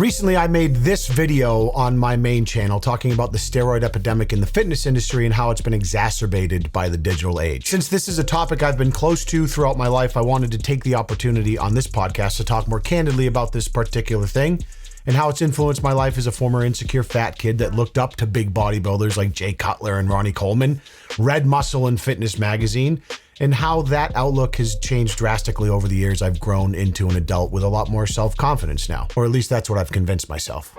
Recently, I made this video on my main channel talking about the steroid epidemic in the fitness industry and how it's been exacerbated by the digital age. Since this is a topic I've been close to throughout my life, I wanted to take the opportunity on this podcast to talk more candidly about this particular thing and how it's influenced my life as a former insecure fat kid that looked up to big bodybuilders like Jay Cutler and Ronnie Coleman, read Muscle and Fitness magazine, and how that outlook has changed drastically over the years. I've grown into an adult with a lot more self-confidence now, or at least that's what I've convinced myself.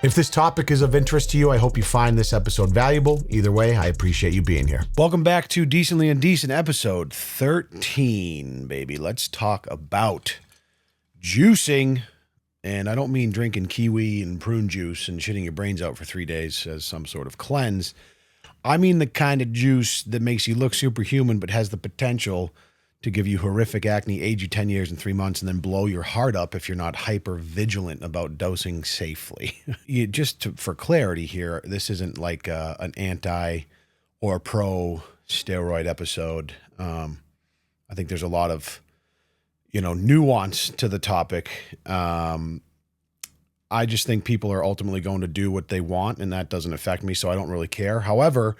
If this topic is of interest to you, I hope you find this episode valuable. Either way, I appreciate you being here. Welcome back to Decently Indecent, episode 13, baby. Let's talk about juicing. And I don't mean drinking kiwi and prune juice and shitting your brains out for 3 days as some sort of cleanse. I mean the kind of juice that makes you look superhuman but has the potential to give you horrific acne, age you 10 years and 3 months, and then blow your heart up if you're not hyper vigilant about dosing safely. For clarity here, this isn't like an anti or pro steroid episode. I think there's a lot of nuance to the topic. I just think people are ultimately going to do what they want, and that doesn't affect me, so I don't really care. However,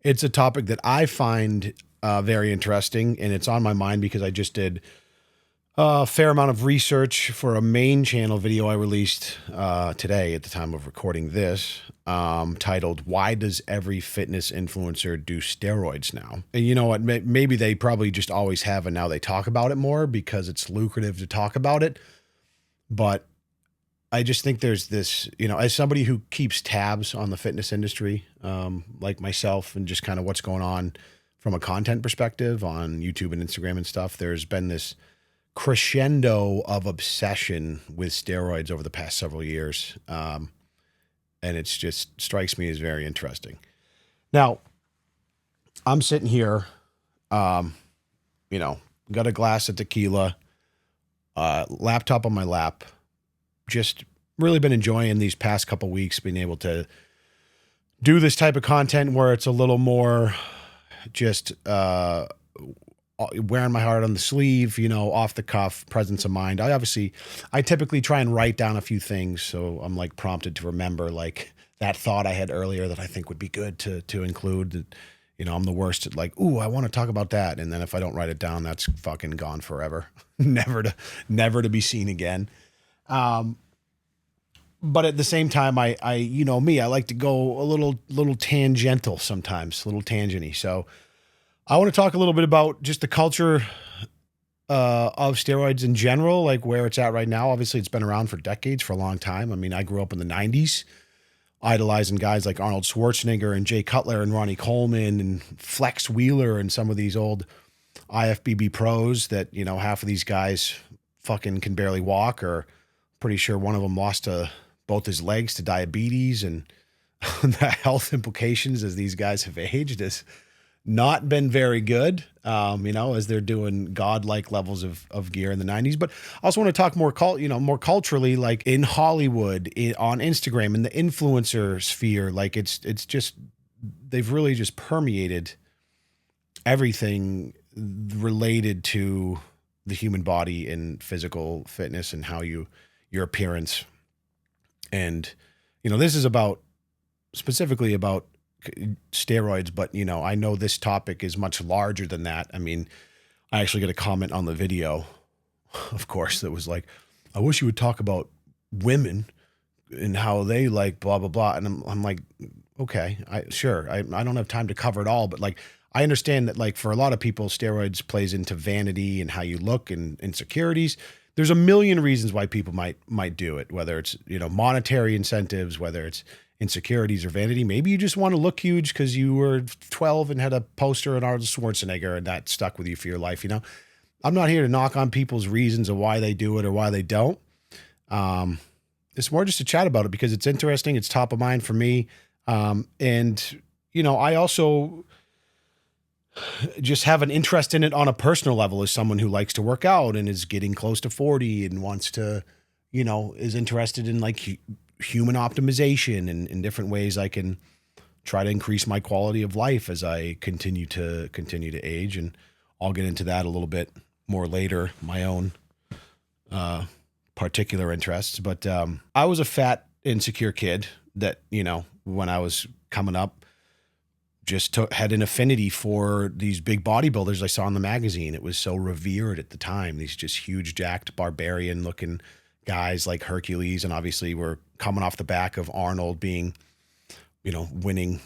it's a topic that I find very interesting, and it's on my mind because I just did a fair amount of research for a main channel video I released today at the time of recording this, titled, "Why Does Every Fitness Influencer Do Steroids Now?" And you know what? Maybe they probably just always have, and now they talk about it more because it's lucrative to talk about it. But I just think there's this, as somebody who keeps tabs on the fitness industry, like myself, and just kind of what's going on from a content perspective on YouTube and Instagram and stuff, there's been this crescendo of obsession with steroids over the past several years. And it's just strikes me as very interesting. Now, I'm sitting here, got a glass of tequila, laptop on my lap, just really been enjoying these past couple weeks, being able to do this type of content where it's a little more just wearing my heart on the sleeve, off the cuff, presence of mind. I typically try and write down a few things, so I'm like prompted to remember like that thought I had earlier that I think would be good to include. I'm the worst at like, ooh, I want to talk about that, and then if I don't write it down, that's fucking gone forever, never to be seen again. But at the same time, I like to go a little tangential sometimes, a little tangenty. So I want to talk a little bit about just the culture of steroids in general, like where it's at right now. Obviously, it's been around for decades, for a long time. I mean, I grew up in the 90s, idolizing guys like Arnold Schwarzenegger and Jay Cutler and Ronnie Coleman and Flex Wheeler and some of these old IFBB pros that, half of these guys fucking can barely walk, or pretty sure one of them lost both his legs to diabetes, and the health implications as these guys have aged has not been very good, as they're doing godlike levels of gear in the 90s. But I also want to talk more culturally, like in Hollywood, on Instagram, in the influencer sphere. Like it's just, they've really just permeated everything related to the human body and physical fitness and how your appearance. And, this is specifically about steroids, but, I know this topic is much larger than that. I mean, I actually got a comment on the video, of course, that was like, I wish you would talk about women and how they like blah, blah, blah. And I'm like, okay, I don't have time to cover it all, but like, I understand that like for a lot of people, steroids plays into vanity and how you look and insecurities. There's a million reasons why people might do it, whether it's, monetary incentives, whether it's insecurities or vanity. Maybe you just want to look huge because you were 12 and had a poster of Arnold Schwarzenegger and that stuck with you for your life. I'm not here to knock on people's reasons of why they do it or why they don't. It's more just to chat about it because it's interesting. It's top of mind for me. And I also just have an interest in it on a personal level as someone who likes to work out and is getting close to 40 and wants to, is interested in like human optimization and different ways I can try to increase my quality of life as I continue to age. And I'll get into that a little bit more later, my own particular interests. But I was a fat, insecure kid that, you know, when I was coming up, just had an affinity for these big bodybuilders I saw in the magazine. It was so revered at the time. These just huge, jacked, barbarian-looking guys like Hercules, and obviously we're coming off the back of Arnold being, you know, winning,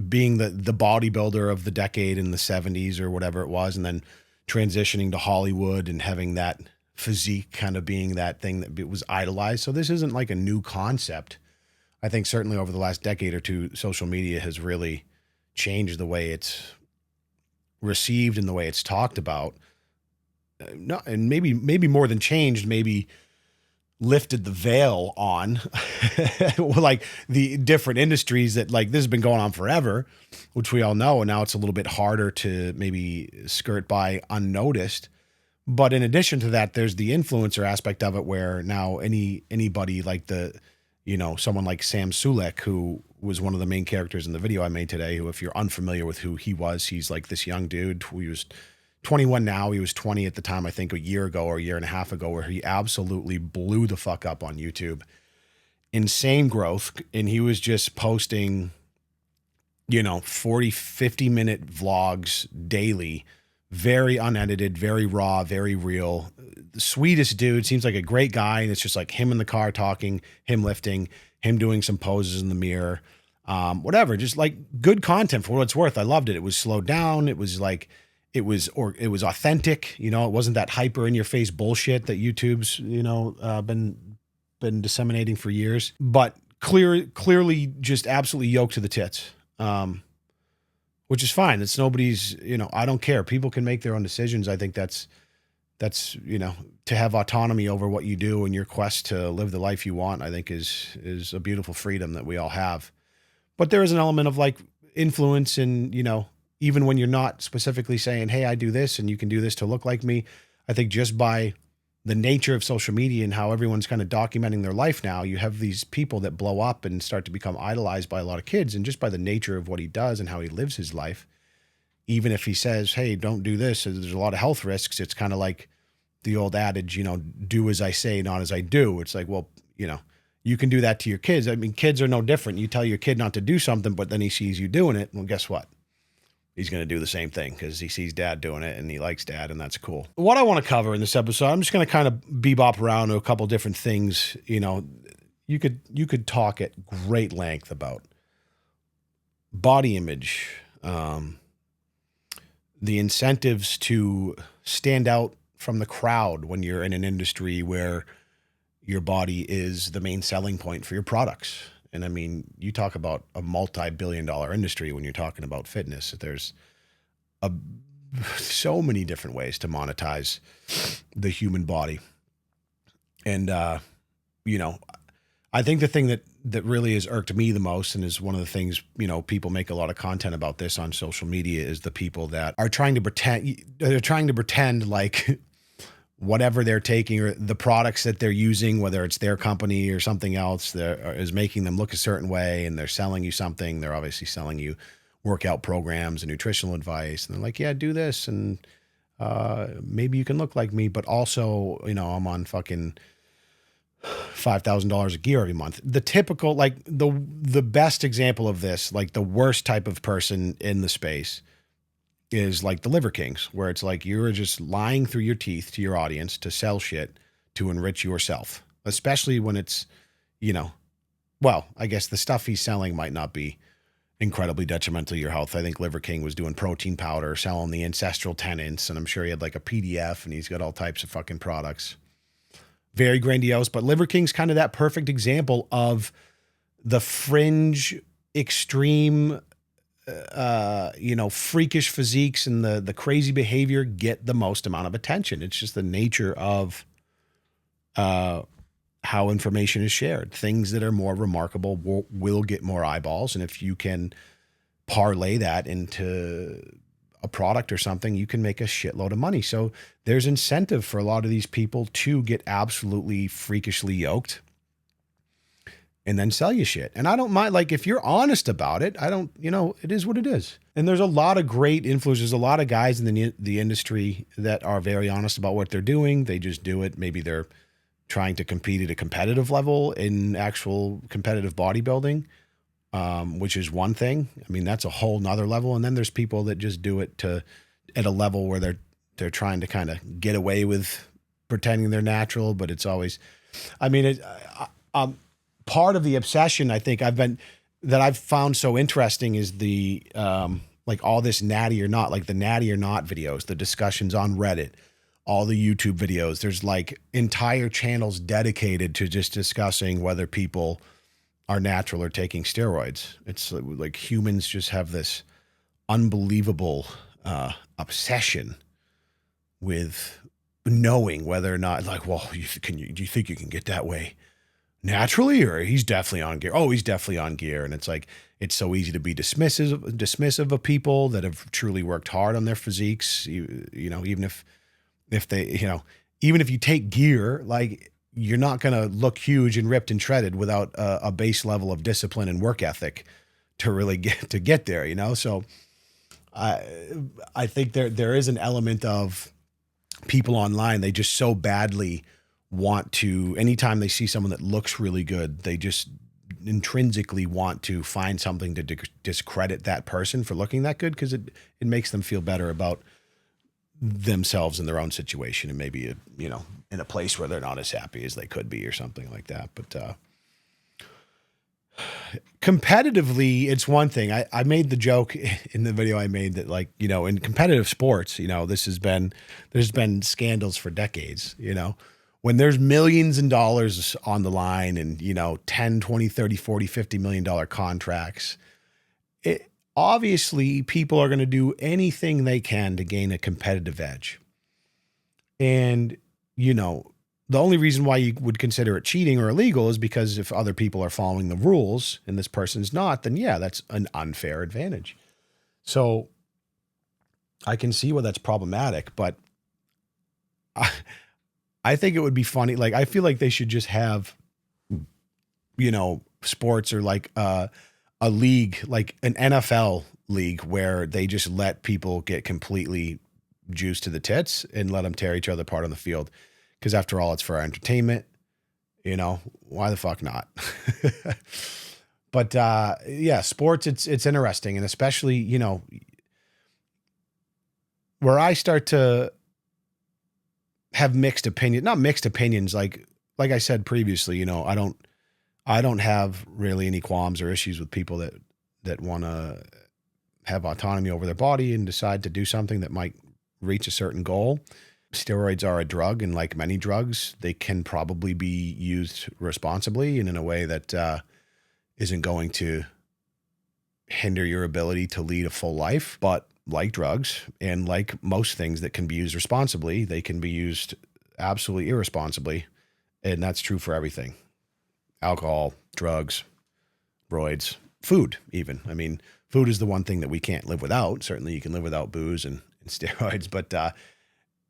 being the bodybuilder of the decade in the 70s or whatever it was, and then transitioning to Hollywood and having that physique kind of being that thing that was idolized. So this isn't like a new concept. I think certainly over the last decade or two, social media has really changed the way it's received and the way it's talked about. No, and maybe more than changed, maybe lifted the veil on like the different industries that, like, this has been going on forever, which we all know. And now it's a little bit harder to maybe skirt by unnoticed. But in addition to that, there's the influencer aspect of it, where now anybody like someone like Sam Sulek, who was one of the main characters in the video I made today, who, if you're unfamiliar with who he was, he's like this young dude who was 21 now. He was 20 at the time, I think a year ago or a year and a half ago, where he absolutely blew the fuck up on YouTube. Insane growth. And he was just posting, 40, 50-minute vlogs daily, very unedited, very raw, very real. The sweetest dude, seems like a great guy. And it's just like him in the car talking, him lifting, him doing some poses in the mirror, whatever, just like good content for what it's worth. I loved it. It was slowed down. It was like, it was authentic. It wasn't that hyper in your face bullshit that YouTube's, been disseminating for years, but clearly just absolutely yoked to the tits. Which is fine. It's nobody's, I don't care. People can make their own decisions. I think that's, to have autonomy over what you do and your quest to live the life you want, I think is a beautiful freedom that we all have. But there is an element of like influence and, even when you're not specifically saying, hey, I do this and you can do this to look like me. I think just by the nature of social media and how everyone's kind of documenting their life now, you have these people that blow up and start to become idolized by a lot of kids. And just by the nature of what he does and how he lives his life, even if he says, hey, don't do this, there's a lot of health risks. It's kind of like the old adage, do as I say, not as I do. It's like, well, you can do that to your kids. I mean, kids are no different. You tell your kid not to do something, but then he sees you doing it. Well, guess what? He's going to do the same thing because he sees dad doing it and he likes dad, and that's cool. What I want to cover in this episode, I'm just going to kind of bebop around to a couple different things. You could talk at great length about body image, the incentives to stand out from the crowd when you're in an industry where your body is the main selling point for your products. And I mean, you talk about a multi-billion-dollar industry when you're talking about fitness. There's so many different ways to monetize the human body. And, I think the thing that really has irked me the most, and is one of the things, people make a lot of content about this on social media, is the people that are trying to pretend like whatever they're taking or the products that they're using, whether it's their company or something else, that is making them look a certain way, and they're selling you something. They're obviously selling you workout programs and nutritional advice. And they're like, yeah, do this. And maybe you can look like me, but also, I'm on fucking $5,000 of gear every month. The typical, like the best example of this, like the worst type of person in the space, is like the Liver Kings, where it's like you're just lying through your teeth to your audience to sell shit to enrich yourself, especially when it's, well, I guess the stuff he's selling might not be incredibly detrimental to your health. I think Liver King was doing protein powder, selling the ancestral tenants, and I'm sure he had like a PDF, and he's got all types of fucking products. Very grandiose, but Liver King's kind of that perfect example of the fringe, extreme, freakish physiques and the crazy behavior get the most amount of attention. It's just the nature of how information is shared. Things that are more remarkable will get more eyeballs. And if you can parlay that into a product or something, you can make a shitload of money. So there's incentive for a lot of these people to get absolutely freakishly yoked and then sell you shit. And I don't mind, like, if you're honest about it, it is what it is. And there's a lot of great influencers, a lot of guys in the industry that are very honest about what they're doing. They just do it. Maybe they're trying to compete at a competitive level in actual competitive bodybuilding, which is one thing. I mean, that's a whole nother level. And then there's people that just do it at a level where they're trying to kind of get away with pretending they're natural, but it's always, I mean, part of the obsession I think I've found so interesting is the, like all this natty or not, like the natty or not videos, the discussions on Reddit, all the YouTube videos. There's like entire channels dedicated to just discussing whether people are natural or taking steroids. It's like humans just have this unbelievable obsession with knowing whether or not, like, well, do you think you can get that way naturally, or he's definitely on gear? Oh, he's definitely on gear. And it's like, it's so easy to be dismissive of people that have truly worked hard on their physiques. You know, even if they, you know, even if you take gear, like you're not going to look huge and ripped and shredded without a base level of discipline and work ethic to really get there, you know? So I think there is an element of people online. They just so badly want to, anytime they see someone that looks really good, they just intrinsically want to find something to discredit that person for looking that good, because it makes them feel better about themselves in their own situation, and maybe you know, in a place where they're not as happy as they could be or something like that. But competitively, it's one thing. I made the joke in the video I made that, like, you know, in competitive sports, you know, there's been scandals for decades, you know, when there's millions of dollars on the line and, you know, 10, 20, 30, 40, $50 million contracts, obviously people are going to do anything they can to gain a competitive edge. And, you know, the only reason why you would consider it cheating or illegal is because if other people are following the rules and this person's not, then yeah, that's an unfair advantage. So I can see why that's problematic, but I think it would be funny. Like, I feel like they should just have, you know, sports or like a league, like an NFL league, where they just let people get completely juiced to the tits and let them tear each other apart on the field. Because after all, it's for our entertainment, you know, why the fuck not? But yeah, sports, it's interesting. And especially, you know, where I start to have mixed opinions, not mixed opinions, like I said previously, you know, I don't have really any qualms or issues with people that want to have autonomy over their body and decide to do something that might reach a certain goal. Steroids are a drug, and like many drugs, they can probably be used responsibly and in a way that isn't going to hinder your ability to lead a full life. But like drugs, and like most things that can be used responsibly, they can be used absolutely irresponsibly. And that's true for everything. Alcohol, drugs, roids, food even. I mean, food is the one thing that we can't live without. Certainly you can live without booze and steroids, but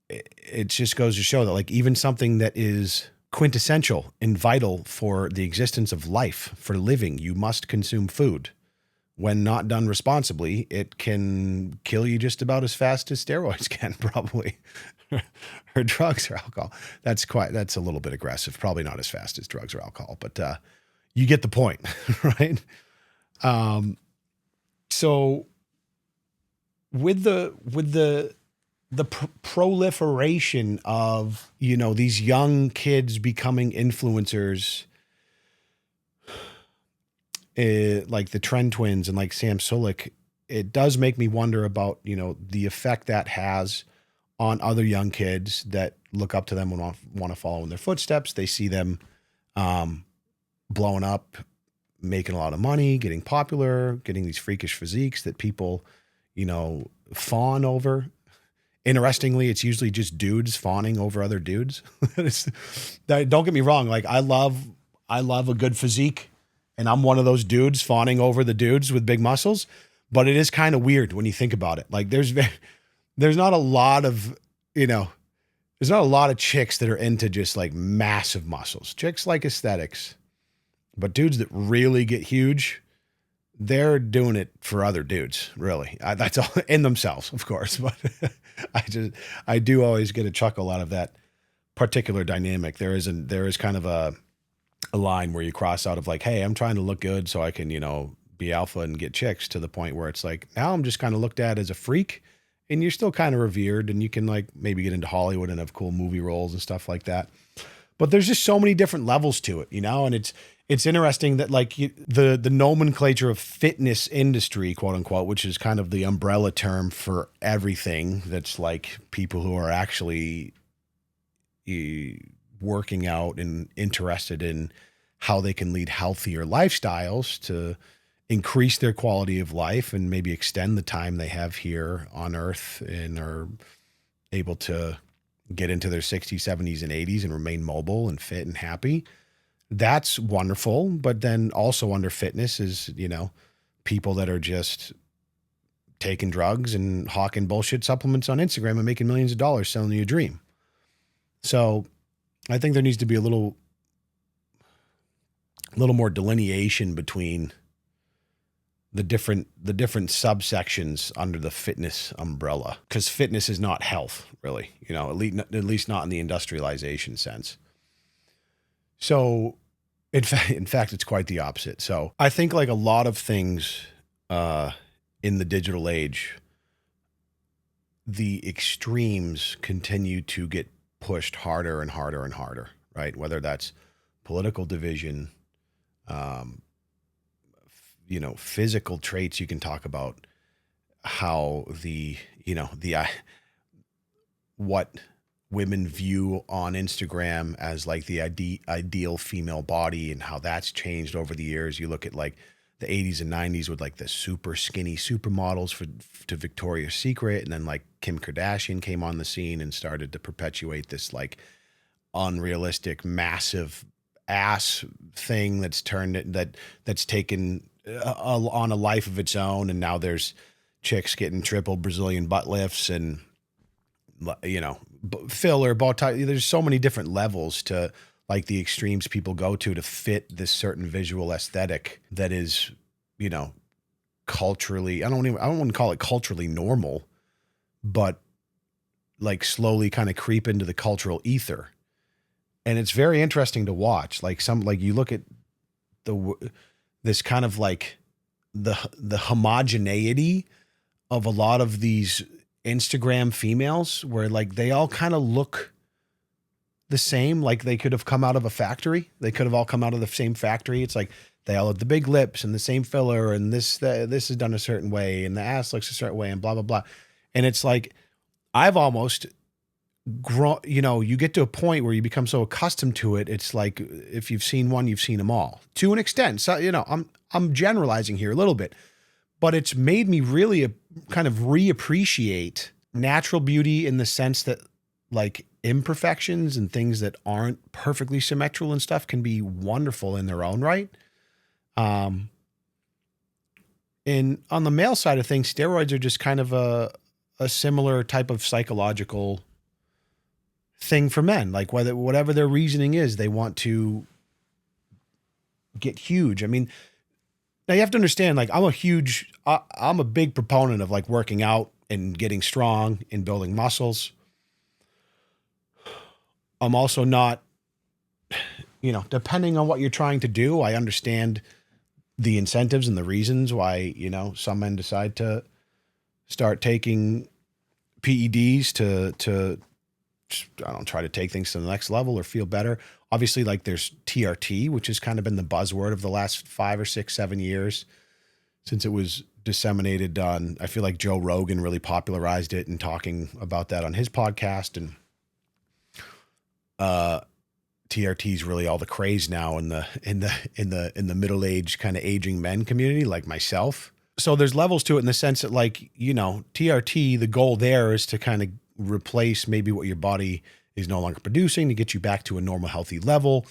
it just goes to show that, like, even something that is quintessential and vital for the existence of life, for living, you must consume food. When not done responsibly, it can kill you just about as fast as steroids can, probably, or drugs or alcohol. That's a little bit aggressive. Probably not as fast as drugs or alcohol, but you get the point, right? So with the proliferation of, you know, these young kids becoming influencers, like the Trend Twins and like Sam Sulek, it does make me wonder about, you know, the effect that has on other young kids that look up to them and want to follow in their footsteps. They see them blowing up, making a lot of money, getting popular, getting these freakish physiques that people, you know, fawn over. Interestingly, it's usually just dudes fawning over other dudes. Don't get me wrong. Like, I love a good physique, and I'm one of those dudes fawning over the dudes with big muscles, but it is kind of weird when you think about it. Like, there's not a lot of, you know, there's not a lot of chicks that are into just like massive muscles. Chicks like aesthetics, but dudes that really get huge, they're doing it for other dudes, really. That's all in themselves, of course, but I do always get a chuckle out of that particular dynamic. There is kind of a line where you cross out of like, hey, I'm trying to look good so I can, be alpha and get chicks, to the point where it's like, now I'm just kind of looked at as a freak, and you're still kind of revered, and you can like maybe get into Hollywood and have cool movie roles and stuff like that. But there's just so many different levels to it, and it's interesting that like the nomenclature of fitness industry, quote unquote, which is kind of the umbrella term for everything that's like people who are actually working out and interested in how they can lead healthier lifestyles to increase their quality of life and maybe extend the time they have here on earth, and are able to get into their 60s, 70s, and 80s and remain mobile and fit and happy. That's wonderful. But then also under fitness is, people that are just taking drugs and hawking bullshit supplements on Instagram and making millions of dollars selling you a dream. So I think there needs to be a little more delineation between the different subsections under the fitness umbrella, because fitness is not health, really, at least not in the industrialization sense. So in fact, it's quite the opposite. So I think like a lot of things in the digital age, the extremes continue to get pushed harder and harder and harder, right? Whether that's political division, physical traits. You can talk about how what women view on Instagram as like the ideal female body, and how that's changed over the years. You look at like the 80s and 90s with like the super skinny supermodels to Victoria's Secret, and then like Kim Kardashian came on the scene and started to perpetuate this like unrealistic, massive ass thing that's taken on a life of its own. And now there's chicks getting triple Brazilian butt lifts and, filler, bow tie. There's so many different levels to like the extremes people go to fit this certain visual aesthetic that is, culturally, I don't want to call it culturally normal, but like slowly kind of creep into the cultural ether. And it's very interesting to watch. Like you look at this kind of like the homogeneity of a lot of these Instagram females, where like they all kind of look the same. Like they could have come out of a factory. They could have all come out of the same factory. It's like they all have the big lips and the same filler, and this is done a certain way, and the ass looks a certain way, and blah, blah, blah. And it's like, I've almost grown, you get to a point where you become so accustomed to it. It's like, if you've seen one, you've seen them all to an extent. So, I'm generalizing here a little bit, but it's made me really kind of reappreciate natural beauty, in the sense that like imperfections and things that aren't perfectly symmetrical and stuff can be wonderful in their own right. And on the male side of things, steroids are just kind of a similar type of psychological thing for men. Like whatever their reasoning is, they want to get huge. I mean, now you have to understand, like I'm a big proponent of like working out and getting strong and building muscles. I'm also not, depending on what you're trying to do, I understand the incentives and the reasons why, some men decide to start taking PEDs to try to take things to the next level or feel better. Obviously, like there's TRT, which has kind of been the buzzword of the last 5 or 6, 7 years since it was disseminated on. I feel like Joe Rogan really popularized it and talking about that on his podcast. And TRT is really all the craze now in the middle-aged kind of aging men community, like myself. So there's levels to it in the sense that like, TRT, the goal there is to kind of replace maybe what your body is no longer producing, to get you back to a normal, healthy level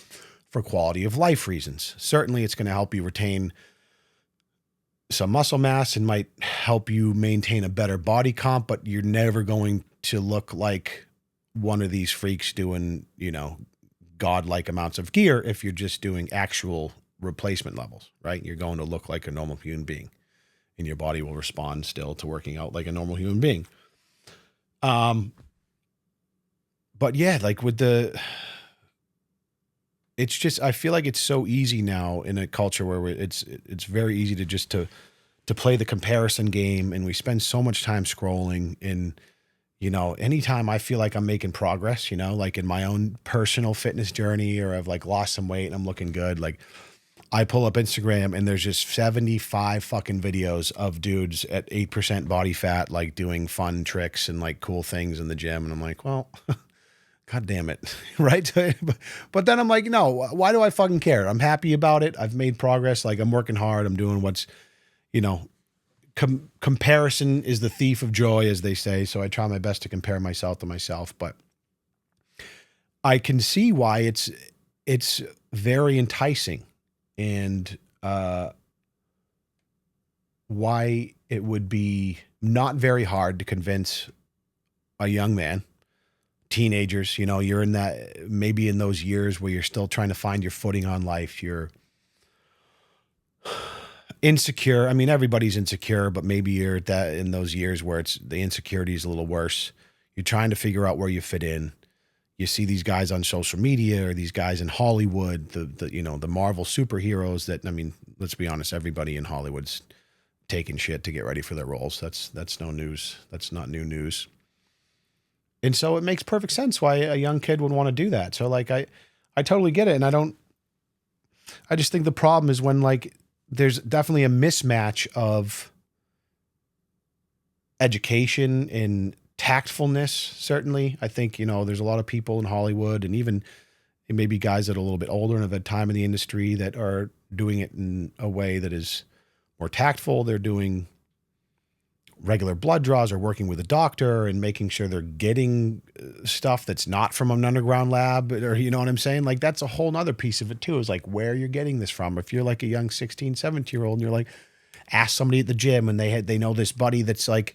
for quality of life reasons. Certainly it's going to help you retain some muscle mass and might help you maintain a better body comp, but you're never going to look like one of these freaks doing, godlike amounts of gear if you're just doing actual replacement levels, right? You're going to look like a normal human being, and your body will respond still to working out like a normal human being. but yeah, like with it's just, I feel like it's so easy now in a culture where it's very easy to just to play the comparison game, and we spend so much time scrolling. And anytime I feel like I'm making progress, like in my own personal fitness journey, or I've like lost some weight and I'm looking good, like I pull up Instagram and there's just 75 fucking videos of dudes at 8% body fat, like doing fun tricks and like cool things in the gym. And I'm like, well, God damn it. Right. But then I'm like, no, why do I fucking care? I'm happy about it. I've made progress. Like I'm working hard. I'm doing what's, you know, comparison is the thief of joy, as they say. So I try my best to compare myself to myself, but I can see why it's very enticing, and why it would be not very hard to convince a young man, teenagers, you're in that, maybe in those years where you're still trying to find your footing on life. You're insecure. I mean, everybody's insecure, but maybe you're at that in those years where it's the insecurity is a little worse. You're trying to figure out where you fit in. You see these guys on social media, or these guys in Hollywood, the Marvel superheroes that, I mean, let's be honest, everybody in Hollywood's taking shit to get ready for their roles. That's no news. That's not new news. And so it makes perfect sense why a young kid would want to do that. So like, I totally get it. And I just think the problem is when like, there's definitely a mismatch of education and tactfulness. Certainly. I think, there's a lot of people in Hollywood, and even maybe guys that are a little bit older and have had time in the industry, that are doing it in a way that is more tactful. They're doing regular blood draws, or working with a doctor and making sure they're getting stuff that's not from an underground lab, or, you know what I'm saying? Like, that's a whole nother piece of it too, is like where you're getting this from. If you're like a young 16, 17-year-old and you're like, ask somebody at the gym, and they know this buddy that's like,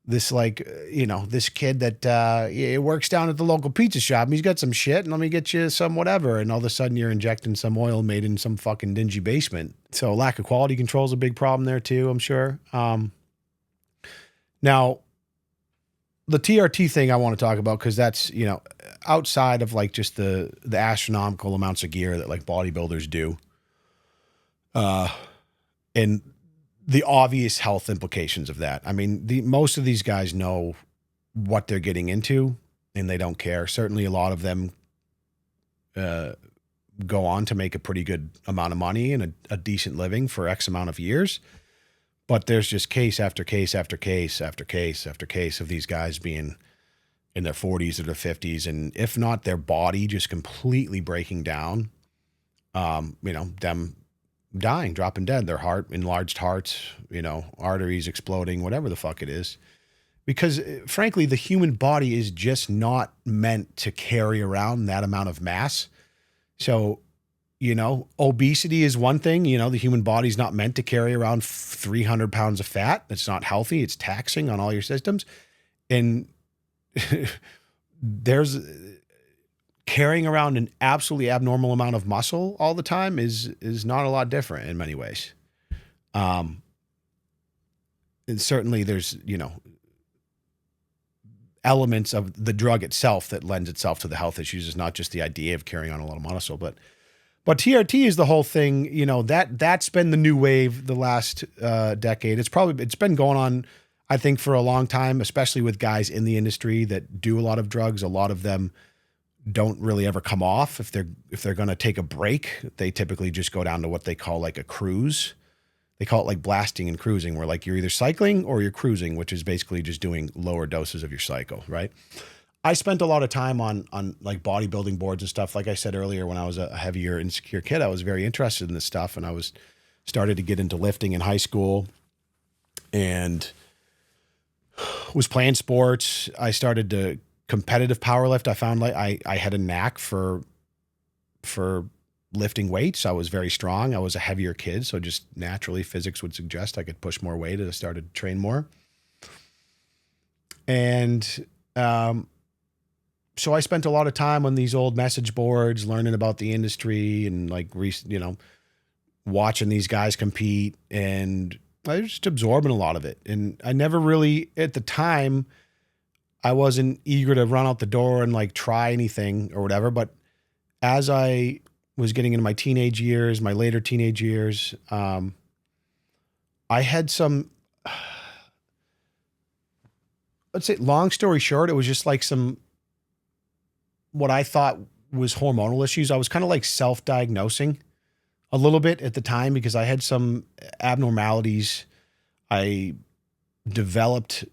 this like, this kid that it works down at the local pizza shop, and he's got some shit, and let me get you some whatever. And all of a sudden you're injecting some oil made in some fucking dingy basement. So lack of quality control is a big problem there too, I'm sure. Now, the TRT thing I want to talk about, because that's, outside of like just the astronomical amounts of gear that like bodybuilders do, and the obvious health implications of that. I mean, most of these guys know what they're getting into, and they don't care. Certainly a lot of them go on to make a pretty good amount of money and a decent living for X amount of years. But there's just case after case after case after case after case of these guys being in their 40s or their 50s, and if not their body just completely breaking down, them dying, dropping dead, their heart, enlarged hearts, arteries exploding, whatever the fuck it is. Because frankly, the human body is just not meant to carry around that amount of mass. So, obesity is one thing. The human body's not meant to carry around 300 pounds of fat. It's not healthy. It's taxing on all your systems. And there's carrying around an absolutely abnormal amount of muscle all the time is not a lot different in many ways. And certainly there's, elements of the drug itself that lends itself to the health issues. It's not just the idea of carrying on a lot of muscle, but TRT is the whole thing, that's been the new wave the last decade. It's been going on, I think, for a long time, especially with guys in the industry that do a lot of drugs. A lot of them don't really ever come off. If they're going to take a break, they typically just go down to what they call like a cruise. They call it like blasting and cruising, where like you're either cycling or you're cruising, which is basically just doing lower doses of your cycle, right? I spent a lot of time on like bodybuilding boards and stuff. Like I said earlier, when I was a heavier, insecure kid, I was very interested in this stuff, and I started to get into lifting in high school, and was playing sports. I started to competitive power lift. I found like I had a knack for lifting weights. I was very strong. I was a heavier kid, so just naturally physics would suggest I could push more weight as I started to train more. And so I spent a lot of time on these old message boards, learning about the industry and like, watching these guys compete, and I was just absorbing a lot of it. And I never really, at the time, I wasn't eager to run out the door and like try anything or whatever. But as I was getting into my teenage years, my later teenage years, I had some, let's say, long story short, it was just like some, what I thought was hormonal issues. I was kind of like self-diagnosing a little bit at the time because I had some abnormalities. I developed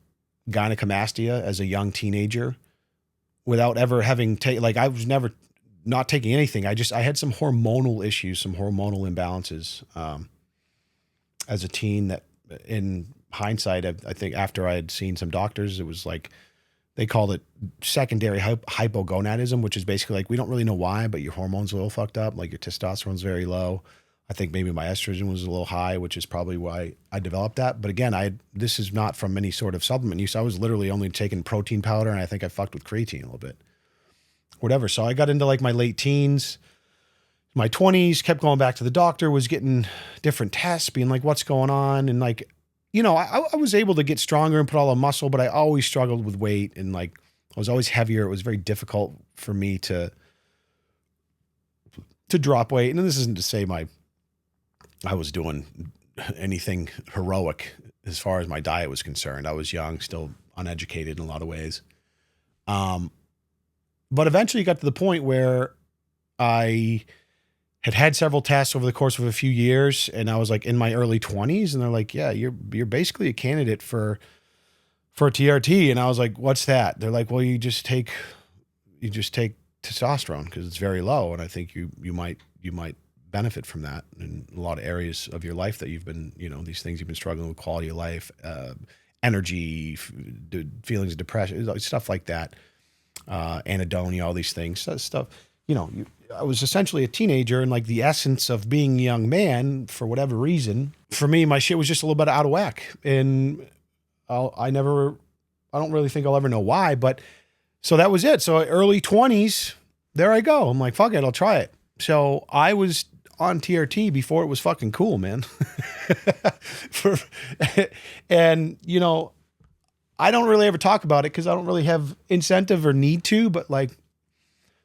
gynecomastia as a young teenager without ever having taken, like I was never not taking anything. I had some hormonal issues, some hormonal imbalances as a teen that in hindsight, I think after I had seen some doctors, it was like, they called it secondary hypogonadism, which is basically like, we don't really know why, but your hormones are a little fucked up. Like your testosterone's very low. I think maybe my estrogen was a little high, which is probably why I developed that. But again, this is not from any sort of supplement use. I was literally only taking protein powder, and I think I fucked with creatine a little bit, whatever. So I got into like my late teens, my 20s, kept going back to the doctor, was getting different tests, being like, what's going on? And like, you know, I was able to get stronger and put all the muscle, but I always struggled with weight, and like I was always heavier. It was very difficult for me to drop weight. And this isn't to say I was doing anything heroic as far as my diet was concerned. I was young, still uneducated in a lot of ways. But eventually got to the point where I had several tests over the course of a few years, and I was like in my early 20s, and they're like, yeah, you're basically a candidate for a TRT. And I was like, what's that? They're like, well, you just take testosterone because it's very low. And I think you might benefit from that in a lot of areas of your life that you've been, you know, these things you've been struggling with, quality of life, energy, feelings of depression, stuff like that. Anhedonia, all these things, stuff, you know, I was essentially a teenager, and like the essence of being a young man, for whatever reason, for me, my shit was just a little bit out of whack. And I don't really think I'll ever know why, but so that was it. So early 20s, there I go. I'm like, fuck it, I'll try it. So I was on TRT before it was fucking cool, man. And you know, I don't really ever talk about it because I don't really have incentive or need to, but like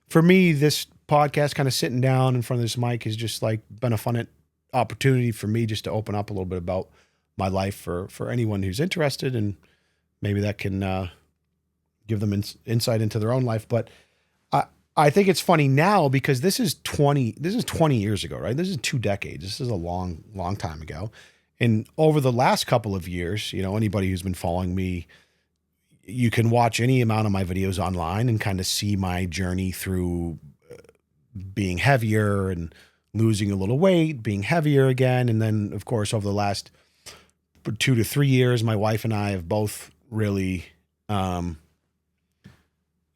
for me, this podcast, kind of sitting down in front of this mic, has just like been a fun opportunity for me just to open up a little bit about my life for anyone who's interested, and maybe that can give them insight into their own life. But I think it's funny now because this is 20 years ago, right? This is 2 decades. This is a long time ago. And over the last couple of years, you know, anybody who's been following me, you can watch any amount of my videos online and kind of see my journey through being heavier and losing a little weight, being heavier again. And then of course, over the last 2 to 3 years, my wife and I have both really, you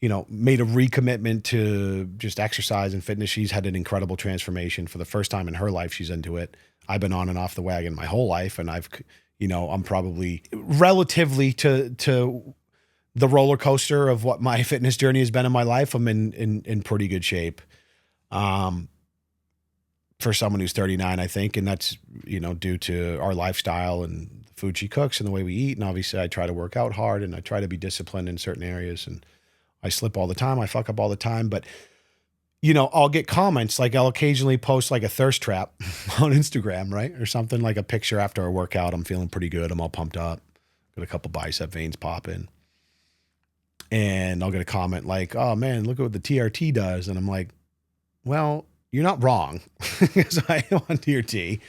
know, made a recommitment to just exercise and fitness. She's had an incredible transformation. For the first time in her life, she's into it. I've been on and off the wagon my whole life, and I'm probably relatively to the roller coaster of what my fitness journey has been in my life. I'm in pretty good shape. For someone who's 39, I think, and that's, you know, due to our lifestyle and the food she cooks and the way we eat. And obviously I try to work out hard, and I try to be disciplined in certain areas, and I slip all the time. I fuck up all the time, but you know, I'll get comments, like I'll occasionally post like a thirst trap on Instagram, right? Or something, like a picture after a workout. I'm feeling pretty good. I'm all pumped up. Got a couple bicep veins popping. And I'll get a comment like, oh man, look at what the TRT does. And I'm like, well, you're not wrong because I am on TRT,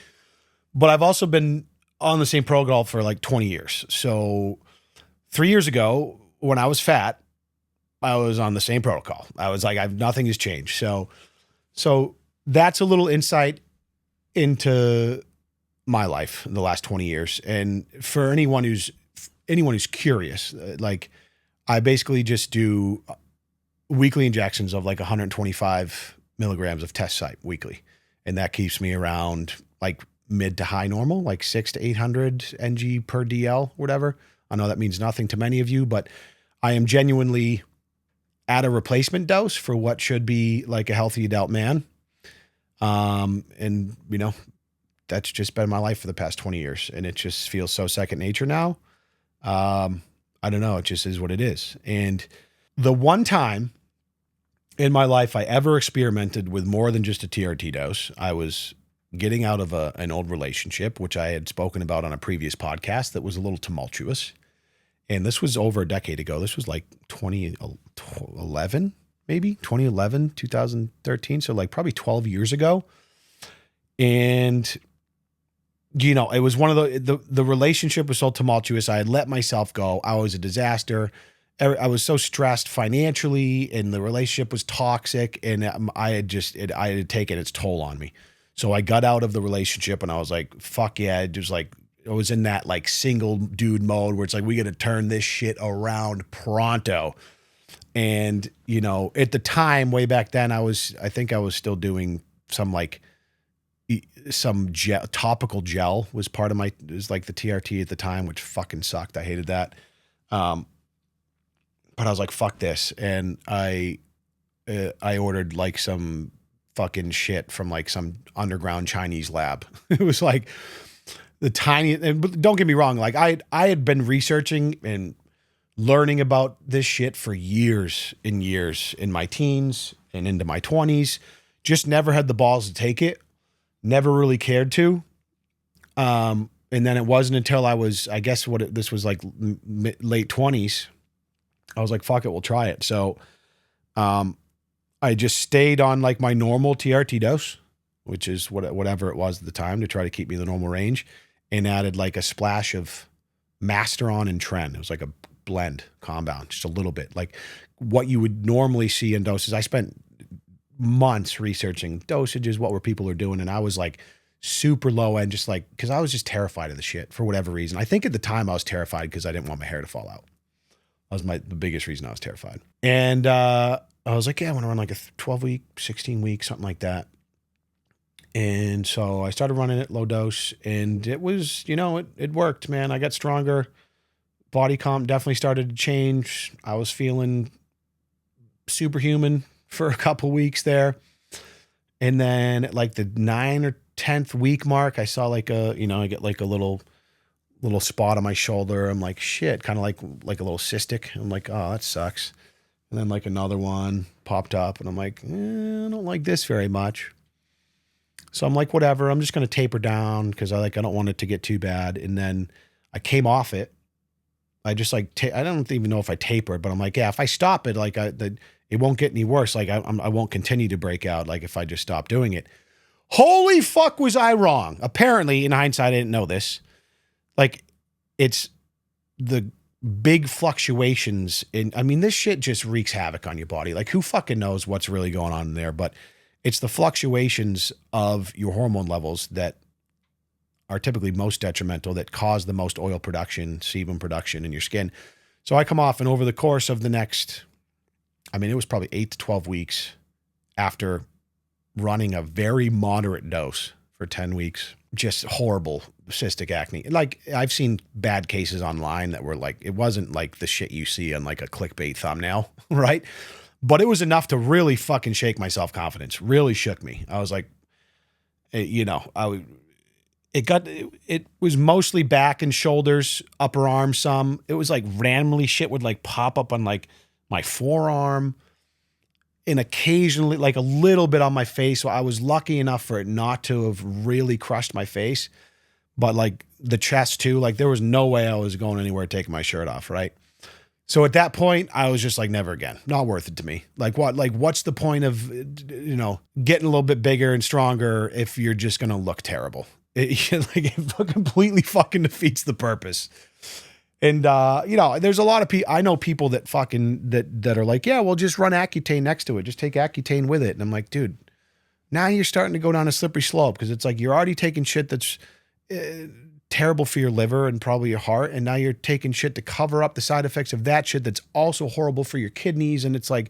but I've also been on the same protocol for like 20 years. So 3 years ago when I was fat, I was on the same protocol. I was like, nothing has changed. So that's a little insight into my life in the last 20 years. And for anyone who's curious, like I basically just do weekly injections of like 125 milligrams of test site weekly. And that keeps me around like mid to high normal, like 600 to 800 NG per DL, whatever. I know that means nothing to many of you, but I am genuinely at a replacement dose for what should be like a healthy adult man. And you know, that's just been my life for the past 20 years. And it just feels so second nature now. I don't know. It just is what it is. And the one time in my life I ever experimented with more than just a TRT dose, I was getting out of an old relationship, which I had spoken about on a previous podcast that was a little tumultuous. And this was over a decade ago. This was like 2011, maybe 2011, 2013. So like probably 12 years ago. And, you know, it was one of the relationship was so tumultuous. I had let myself go. I was a disaster. I was so stressed financially, and the relationship was toxic, and I had taken its toll on me. So I got out of the relationship, and I was like, fuck yeah. It was like, I was in that like single dude mode where it's like, we got to turn this shit around pronto. And, you know, at the time, way back then, I think I was still doing some like, some topical gel was part of my, it was like the TRT at the time, which fucking sucked. I hated that. But I was like, fuck this. And I ordered like some fucking shit from like some underground Chinese lab. It was like the tiny, and don't get me wrong. Like I had been researching and learning about this shit for years and years in my teens and into my 20s, just never had the balls to take it. Never really cared to. And then it wasn't until I was, I guess this was like late 20s. I was like, fuck it, we'll try it. So I just stayed on like my normal TRT dose, which is whatever it was at the time to try to keep me in the normal range, and added like a splash of Masteron and Tren. It was like a blend compound, just a little bit. Like what you would normally see in doses. I spent months researching dosages, what were people are doing, and I was like super low end, just like, because I was just terrified of the shit for whatever reason. I think at the time I was terrified because I didn't want my hair to fall out. That was the biggest reason I was terrified. And I was like, yeah, I want to run like a 12-week, 16-week, something like that. And so I started running it low dose, and it was, you know, it worked, man. I got stronger. Body comp definitely started to change. I was feeling superhuman for a couple weeks there. And then at like the 9th or 10th week mark, I saw like I get like a little spot on my shoulder. I'm like, shit, kind of like a little cystic. I'm like, oh, that sucks. And then like another one popped up, and I'm like, I don't like this very much. So I'm like, whatever, I'm just going to taper down because I don't want it to get too bad. And then I came off it. I just like, I don't even know if I tapered, but I'm like, yeah, if I stop it, like it won't get any worse. Like I won't continue to break out. Like if I just stop doing it. Holy fuck, was I wrong? Apparently, in hindsight, I didn't know this. Like it's the big fluctuations I mean, this shit just wreaks havoc on your body. Like who fucking knows what's really going on in there, but it's the fluctuations of your hormone levels that are typically most detrimental, that cause the most oil production, sebum production in your skin. So I come off, and over the course of the next, I mean, it was probably 8 to 12 weeks after running a very moderate dose for 10 weeks, just horrible cystic acne. Like I've seen bad cases online that were like, it wasn't like the shit you see on like a clickbait thumbnail, right? But it was enough to really fucking shake my self-confidence. Really shook me. I was like, you know, it was mostly back and shoulders, upper arm some. It was like randomly shit would like pop up on like my forearm and occasionally like a little bit on my face. So I was lucky enough for it not to have really crushed my face. But like the chest too, like there was no way I was going anywhere taking my shirt off, right? So at that point, I was just like, never again. Not worth it to me. Like what? Like what's the point of, you know, getting a little bit bigger and stronger if you're just going to look terrible? It completely fucking defeats the purpose. And, you know, there's a lot of people, I know people that fucking, that are like, yeah, well, just run Accutane next to it. Just take Accutane with it. And I'm like, dude, now you're starting to go down a slippery slope because it's like, you're already taking shit that's terrible for your liver and probably your heart. And now you're taking shit to cover up the side effects of that shit that's also horrible for your kidneys. And it's like,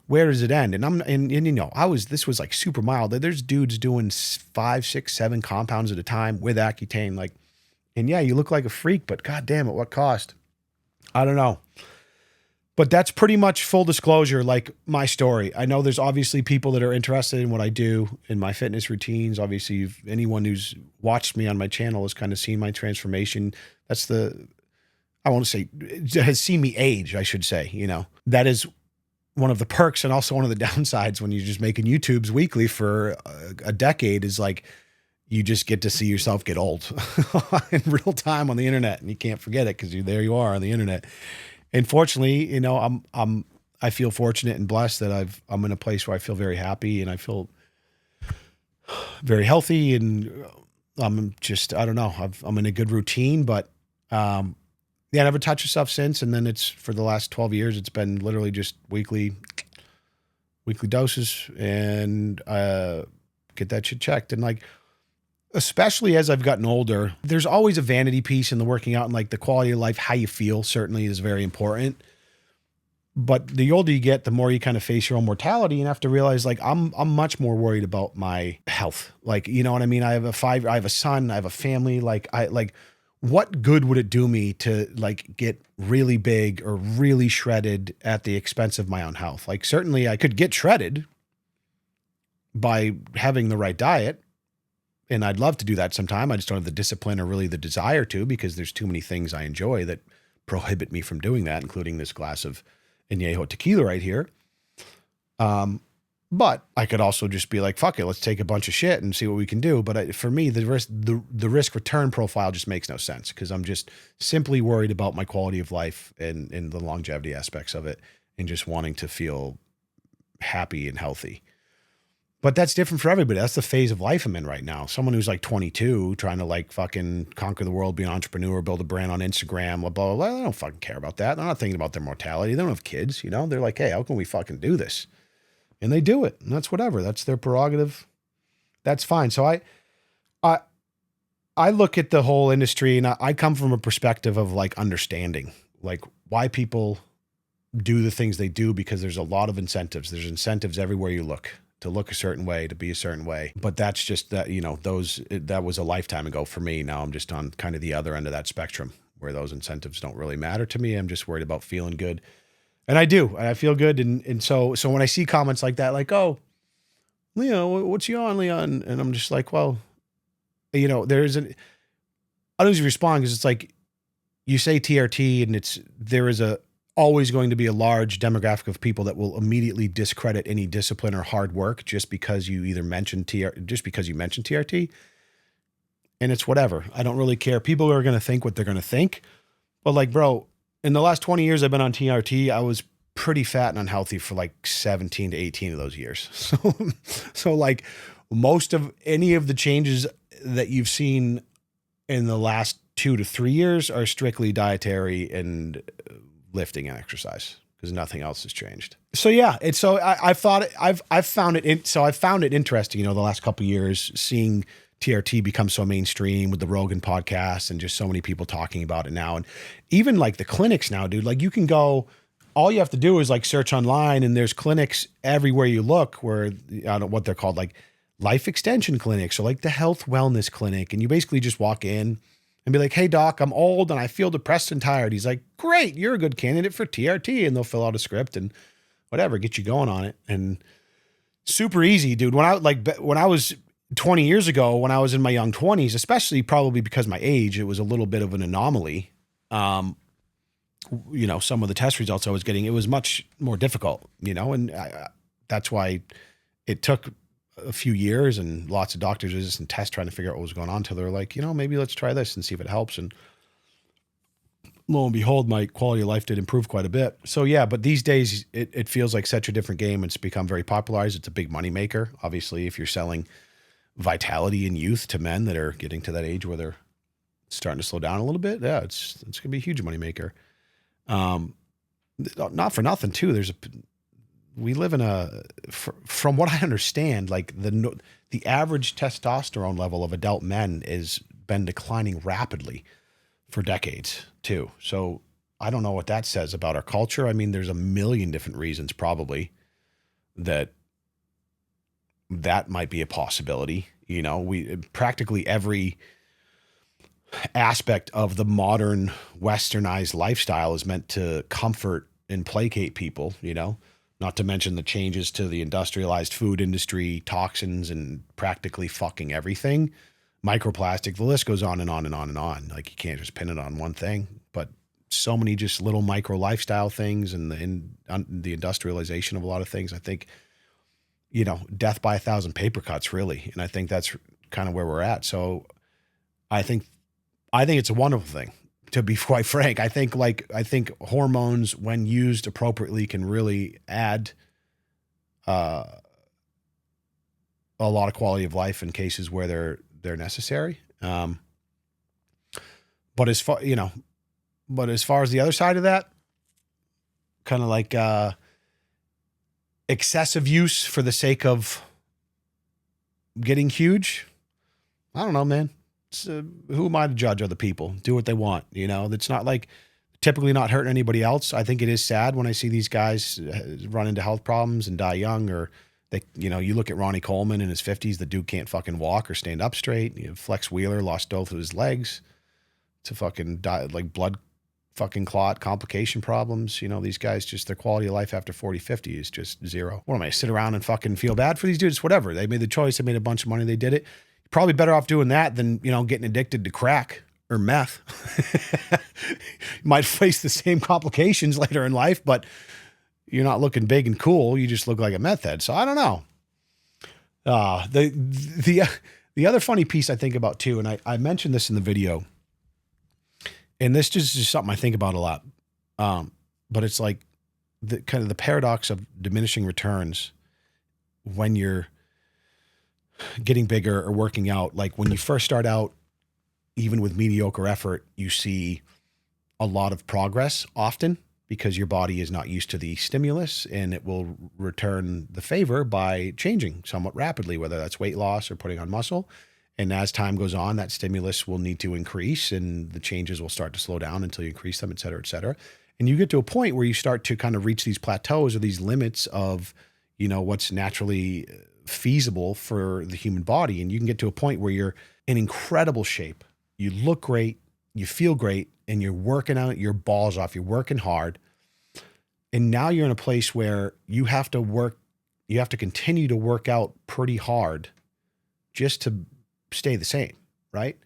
where does it end? And you know, this was like super mild. There's dudes doing 5, 6, 7 compounds at a time with Accutane. Like, and yeah, you look like a freak, but God damn it, what cost? I don't know. But that's pretty much full disclosure, like my story. I know there's obviously people that are interested in what I do in my fitness routines. Obviously, anyone who's watched me on my channel has kind of seen my transformation. That's I won't say, has seen me age, I should say, you know. That is one of the perks and also one of the downsides when you're just making YouTubes weekly for a decade is like, you just get to see yourself get old in real time on the internet, and you can't forget it because there you are on the internet. And fortunately, you know, I feel fortunate and blessed that I'm in a place where I feel very happy and I feel very healthy, and I'm just, I don't know, I'm in a good routine, but yeah, I never touched myself since. And then it's for the last 12 years, it's been literally just weekly doses and get that shit checked. And like, especially as I've gotten older, there's always a vanity piece in the working out, and like the quality of life, how you feel certainly is very important. But the older you get, the more you kind of face your own mortality and have to realize like, I'm much more worried about my health. Like, you know what I mean? I have a son, I have a family. Like what good would it do me to like get really big or really shredded at the expense of my own health? Like certainly I could get shredded by having the right diet, and I'd love to do that sometime. I just don't have the discipline or really the desire to, because there's too many things I enjoy that prohibit me from doing that, including this glass of Añejo tequila right here. But I could also just be like, fuck it, let's take a bunch of shit and see what we can do. But for me, the risk return profile just makes no sense, because I'm just simply worried about my quality of life and the longevity aspects of it, and just wanting to feel happy and healthy. But that's different for everybody. That's the phase of life I'm in right now. Someone who's like 22, trying to like fucking conquer the world, be an entrepreneur, build a brand on Instagram, blah, blah, blah. They don't fucking care about that. They're not thinking about their mortality. They don't have kids, you know? They're like, hey, how can we fucking do this? And they do it. And that's whatever. That's their prerogative. That's fine. So I look at the whole industry, and I come from a perspective of like understanding like why people do the things they do, because there's a lot of incentives. There's incentives everywhere you look, to look a certain way, to be a certain way. But that's just that, you know, that was a lifetime ago for me. Now I'm just on kind of the other end of that spectrum, where those incentives don't really matter to me. I'm just worried about feeling good. And I do, and I feel good. And so when I see comments like that, like, oh, Leo, what's you on, Leon? And I'm just like, well, you know, I don't usually respond, because it's like, you say TRT, and there is always going to be a large demographic of people that will immediately discredit any discipline or hard work just because you mentioned TRT. And it's whatever. I don't really care. People are going to think what they're going to think. But like, bro, in the last 20 years I've been on TRT, I was pretty fat and unhealthy for like 17 to 18 of those years. So like, most of any of the changes that you've seen in the last 2 to 3 years are strictly dietary and lifting and exercise, because nothing else has changed. So yeah, I've found it interesting, you know, the last couple of years, seeing TRT become so mainstream with the Rogan podcast and just so many people talking about it now. And even like the clinics now, dude, like you can go, all you have to do is like search online, and there's clinics everywhere you look, where I don't know what they're called, like life extension clinics or like the health wellness clinic. And you basically just walk in and be like, hey doc, I'm old and I feel depressed and tired. He's like, great, you're a good candidate for TRT. And they'll fill out a script and whatever, get you going on it. And super easy, dude. When I was 20 years ago, when I was in my young 20s, especially probably because my age, it was a little bit of an anomaly. You know, some of the test results I was getting, it was much more difficult, you know, and that's why it took a few years and lots of doctors visits and tests trying to figure out what was going on, until they were like, you know, maybe let's try this and see if it helps. And lo and behold, my quality of life did improve quite a bit. So yeah, but these days it feels like such a different game. It's become very popularized. It's a big money maker. Obviously, if you're selling vitality and youth to men that are getting to that age where they're starting to slow down a little bit, yeah, it's going to be a huge money maker. Not for nothing too. We live in from what I understand, like the average testosterone level of adult men is been declining rapidly for decades too. So I don't know what that says about our culture. I mean, there's a million different reasons probably that might be a possibility. You know, practically every aspect of the modern westernized lifestyle is meant to comfort and placate people, you know, not to mention the changes to the industrialized food industry, toxins, and practically fucking everything, microplastic, the list goes on and on and on and on. Like, you can't just pin it on one thing, but so many just little micro lifestyle things and the industrialization of a lot of things. I think, you know, death by 1,000 paper cuts, really. And I think that's kind of where we're at. So I think it's a wonderful thing, to be quite frank. I think hormones, when used appropriately, can really add a lot of quality of life in cases where they're necessary. But as far as the other side of that, kind of like excessive use for the sake of getting huge, I don't know, man. Who am I to judge other people? Do what they want, you know? It's not like typically not hurting anybody else. I think it is sad when I see these guys run into health problems and die young, or they, you know, you look at Ronnie Coleman in his 50s, the dude can't fucking walk or stand up straight. You know, Flex Wheeler lost both of his legs to fucking die, like blood fucking clot complication problems. You know, these guys, just their quality of life after 40, 50 is just zero. What am I, sit around and fucking feel bad for these dudes? Whatever. They made the choice. They made a bunch of money. They did it. You're probably better off doing that than, you know, getting addicted to crack or meth. You might face the same complications later in life, but you're not looking big and cool. You just look like a meth head. So I don't know. The other funny piece I think about too, and I mentioned this in the video, and this just is something I think about a lot. But it's like the kind of the paradox of diminishing returns when you're getting bigger or working out. Like when you first start out, even with mediocre effort, you see a lot of progress often because your body is not used to the stimulus, and it will return the favor by changing somewhat rapidly, whether that's weight loss or putting on muscle. And as time goes on, that stimulus will need to increase and the changes will start to slow down until you increase them, et cetera, et cetera. And you get to a point where you start to kind of reach these plateaus or these limits of, you know, what's naturally feasible for the human body. And you can get to a point where you're in incredible shape. You look great, you feel great, and you're working out your balls off. You're working hard. And now you're in a place where you have to continue to work out pretty hard just to stay the same, right?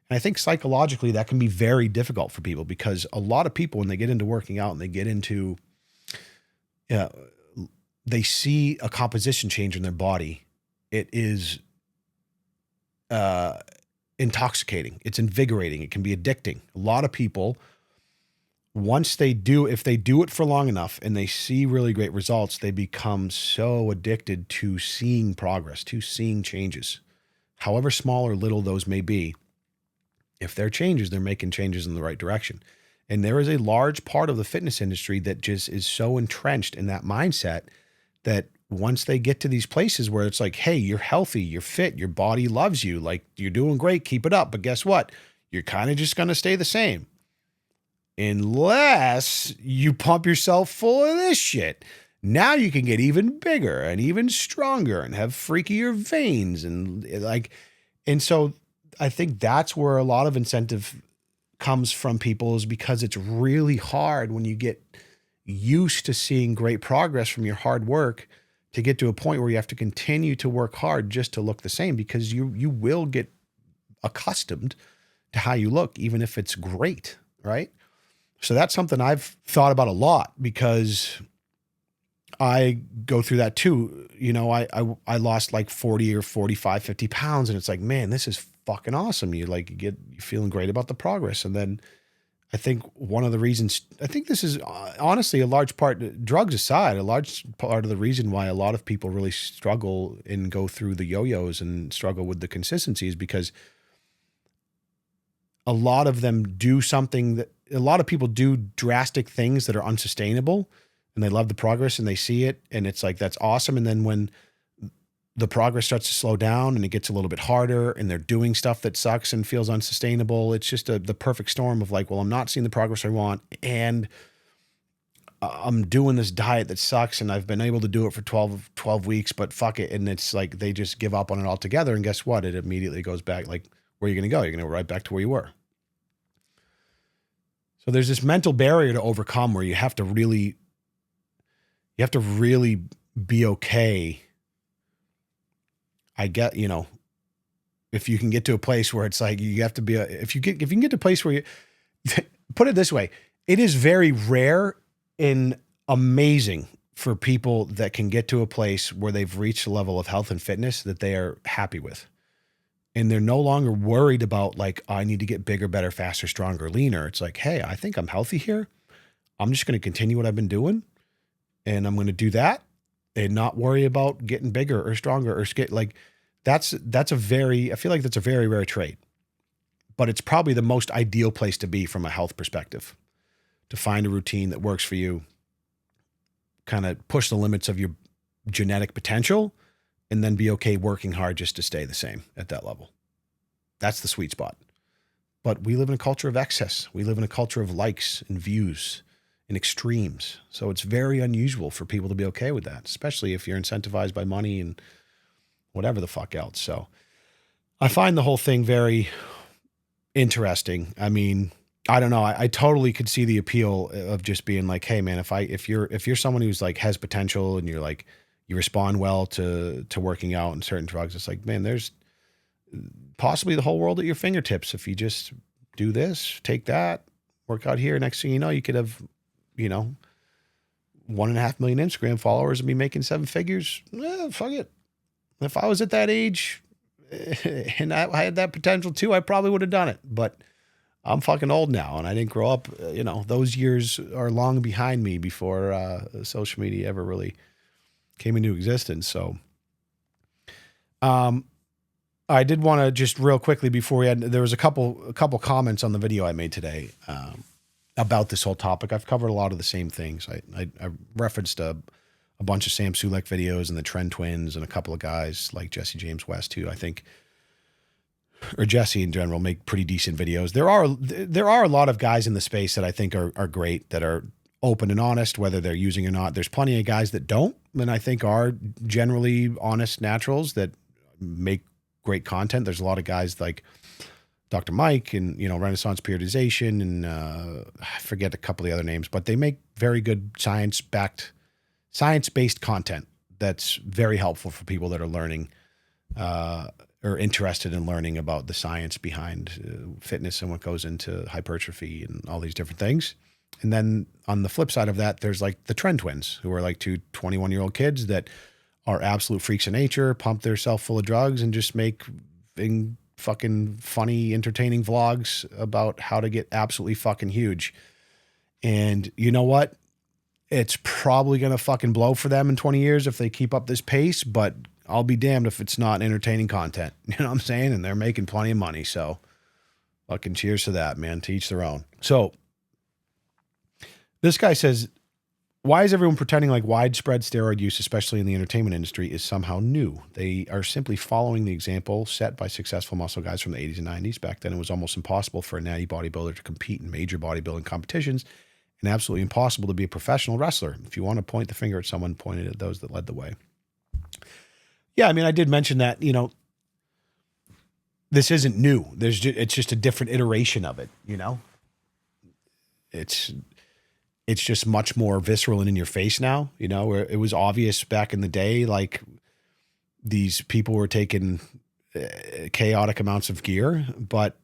And I think psychologically that can be very difficult for people, because a lot of people, when they get into working out and they get into, they see a composition change in their body, it is intoxicating. It's invigorating. It can be addicting. A lot of people, if they do it for long enough and they see really great results, they become so addicted to seeing progress, to seeing changes. However small or little those may be, if they're changes, they're making changes in the right direction. And there is a large part of the fitness industry that just is so entrenched in that mindset that once they get to these places where it's like, hey, you're healthy, you're fit, your body loves you, like you're doing great, keep it up. But guess what? You're kind of just going to stay the same unless you pump yourself full of this shit. Now you can get even bigger and even stronger and have freakier veins and so I think that's where a lot of incentive comes from people, is because it's really hard when you get used to seeing great progress from your hard work to get to a point where you have to continue to work hard just to look the same, because you will get accustomed to how you look, even if it's great, right? So that's something I've thought about a lot, because I go through that too. You know, I lost like 40 or 45, 50 pounds, and it's like, man, this is fucking awesome. You're feeling great about the progress. And then I think one of the reasons, I think this is honestly a large part, drugs aside, a large part of the reason why a lot of people really struggle and go through the yo-yos and struggle with the consistency is because a lot of them do something that a lot of people do drastic things that are unsustainable, and they love the progress and they see it and it's like, that's awesome. And then when the progress starts to slow down and it gets a little bit harder and they're doing stuff that sucks and feels unsustainable, it's just the perfect storm of like, well, I'm not seeing the progress I want, and I'm doing this diet that sucks and I've been able to do it for 12 weeks, but fuck it. And it's like, they just give up on it altogether. And guess what? It immediately goes back. Like, where are you going to go? You're going to go right back to where you were. So there's this mental barrier to overcome where you have to really be okay. I get, you know, if you can get to a place where it's like, you have to be, if you can get to a place where you, put it this way, it is very rare and amazing for people that can get to a place where they've reached a level of health and fitness that they are happy with. And they're no longer worried about like, I need to get bigger, better, faster, stronger, leaner. It's like, hey, I think I'm healthy here. I'm just going to continue what I've been doing, and I'm going to do that and not worry about getting bigger or stronger or like I feel like that's a very rare trait, but it's probably the most ideal place to be from a health perspective, to find a routine that works for you, kind of push the limits of your genetic potential, and then be okay working hard just to stay the same at that level. That's the sweet spot. But we live in a culture of excess. We live in a culture of likes and views and extremes. So it's very unusual for people to be okay with that, especially if you're incentivized by money and whatever the fuck else. So I find the whole thing very interesting. I mean, I don't know. I totally could see the appeal of just being like, hey man, if you're someone who's like has potential and you're like, you respond well to working out and certain drugs, it's like, man, there's possibly the whole world at your fingertips. If you just do this, take that, work out here. Next thing you know, you could have, 1.5 million Instagram followers and be making 7 figures. Fuck it. If I was at that age and I had that potential too, I probably would have done it. But I'm fucking old now and I didn't grow up, those years are long behind me before social media ever really came into existence. So I did want to just real quickly before there was a couple comments on the video I made today about this whole topic. I've covered a lot of the same things. I referenced a bunch of Sam Sulek videos and the Trend Twins and a couple of guys like Jesse James West, who I think, or Jesse in general, make pretty decent videos. There are a lot of guys in the space that I think are great, that are open and honest, whether they're using or not. There's plenty of guys that don't, and I think are generally honest naturals that make great content. There's a lot of guys like Dr. Mike and, Renaissance Periodization and I forget a couple of the other names, but they make very good science-based content that's very helpful for people that are learning or interested in learning about the science behind fitness and what goes into hypertrophy and all these different things. And then on the flip side of that, there's like the Trend Twins, who are like 2 21-year-old kids that are absolute freaks of nature, pump themselves full of drugs, and just make fucking funny, entertaining vlogs about how to get absolutely fucking huge. And you know what? It's probably going to fucking blow for them in 20 years if they keep up this pace, but I'll be damned if it's not entertaining content. You know what I'm saying? And they're making plenty of money. So fucking cheers to that, man. To each their own. So this guy says, why is everyone pretending like widespread steroid use, especially in the entertainment industry, is somehow new? They are simply following the example set by successful muscle guys from the 80s and 90s. Back then, it was almost impossible for a natty bodybuilder to compete in major bodybuilding competitions, and absolutely impossible to be a professional wrestler. If you want to point the finger at someone, point it at those that led the way. Yeah, I mean, I did mention that, this isn't new. It's just a different iteration of it, It's just much more visceral and in your face now, where it was obvious back in the day, like these people were taking chaotic amounts of gear, but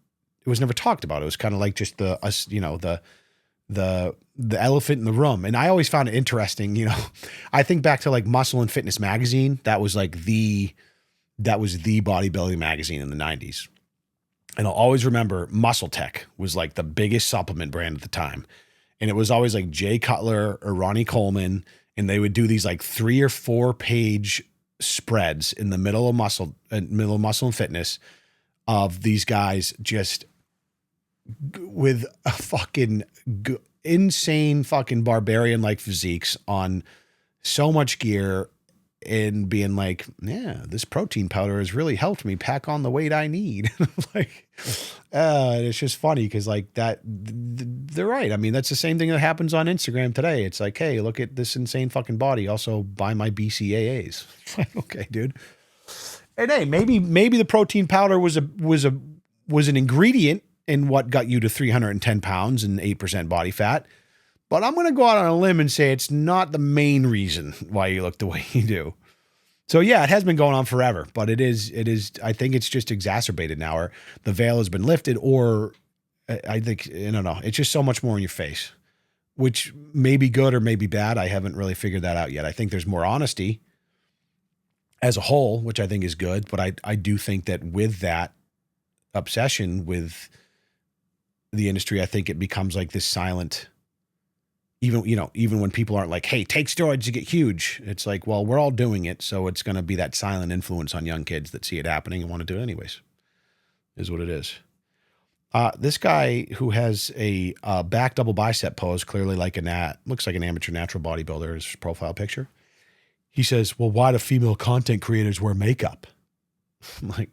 it was never talked about. It was kind of like just the elephant in the room. And I always found it interesting. I think back to like Muscle and Fitness magazine. That was the bodybuilding magazine in the 90s. And I'll always remember Muscle Tech was like the biggest supplement brand at the time. And it was always like Jay Cutler or Ronnie Coleman. And they would do these like 3 or 4 page spreads in the middle of Muscle and Fitness of these guys just with a fucking insane fucking barbarian like physiques on so much gear and being like, yeah, this protein powder has really helped me pack on the weight I need. Like, it's just funny because like that, they're right. I mean, that's the same thing that happens on Instagram today. It's like, hey, look at this insane fucking body. Also buy my BCAAs. Okay, dude. And hey, maybe the protein powder was an ingredient in what got you to 310 pounds and 8% body fat. But I'm going to go out on a limb and say it's not the main reason why you look the way you do. So yeah, it has been going on forever, but it is, I think it's just exacerbated now, or the veil has been lifted, or I think, I don't know. It's just so much more in your face. which may be good or may be bad. I haven't really figured that out yet. I think there's more honesty as a whole, which I think is good. But I do think that with that obsession with the industry, I think it becomes like this silent, even when people aren't like, hey, take steroids to get huge. It's like, well, we're all doing it. So it's going to be that silent influence on young kids that see it happening and want to do it anyways, is what it is. This guy who has a back double bicep pose, clearly like looks like an amateur natural bodybuilder, his profile picture. He says, well, why do female content creators wear makeup? I'm like,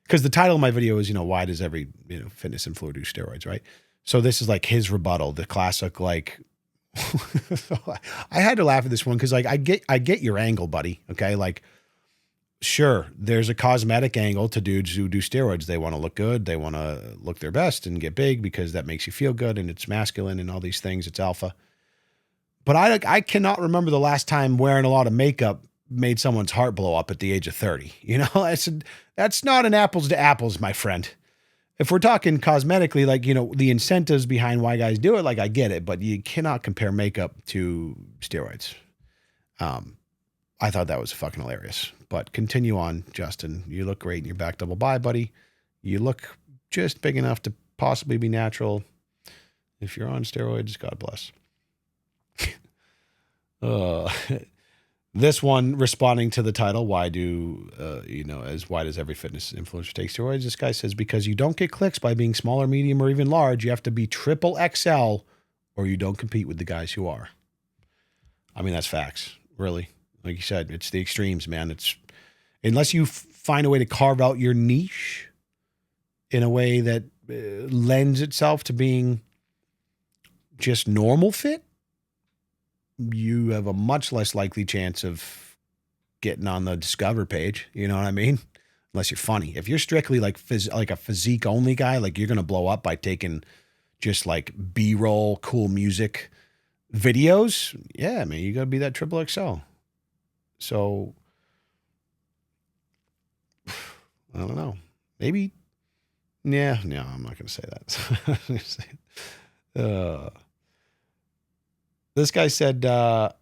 because the title of my video is, why does every fitness influencer do steroids, right? So this is like his rebuttal, the classic, like, I had to laugh at this one because like I get your angle, buddy. Okay, like, sure, there's a cosmetic angle to dudes who do steroids. They want to look good, they want to look their best and get big because that makes you feel good and it's masculine and all these things. It's alpha. But I cannot remember the last time wearing a lot of makeup made someone's heart blow up at the age of 30. That's not an apples to apples, my friend. If we're talking cosmetically, like, the incentives behind why guys do it, like, I get it, but you cannot compare makeup to steroids. I thought that was fucking hilarious. But continue on, Justin. You look great in your back double bi, buddy. You look just big enough to possibly be natural. If you're on steroids, God bless. This one responding to the title, why does every fitness influencer take steroids? This guy says, because you don't get clicks by being smaller, medium, or even large. You have to be triple XL or you don't compete with the guys who are. I mean, that's facts, really. Like you said, it's the extremes, man. It's unless you find a way to carve out your niche in a way that lends itself to being just normal fit, you have a much less likely chance of getting on the Discover page. You know what I mean? Unless you're funny. If you're strictly like a physique only guy, like you're going to blow up by taking just like B-roll, cool music videos. Yeah, man, you got to be that triple XL. So I don't know. Maybe. Yeah, no, I'm not going to say that. This guy said, I'm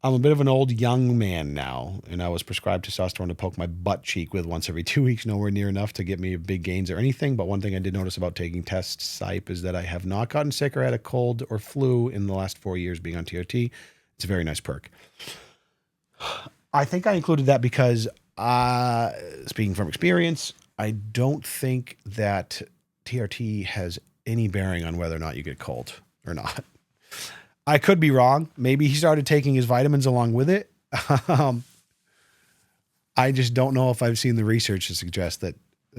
a bit of an old young man now, and I was prescribed testosterone to poke my butt cheek with once every 2 weeks, nowhere near enough to get me big gains or anything. But one thing I did notice about taking test psyp is that I have not gotten sick or had a cold or flu in the last 4 years being on TRT. It's a very nice perk. I think I included that because, speaking from experience, I don't think that TRT has any bearing on whether or not you get cold or not. I could be wrong. Maybe he started taking his vitamins along with it. I just don't know if I've seen the research to suggest that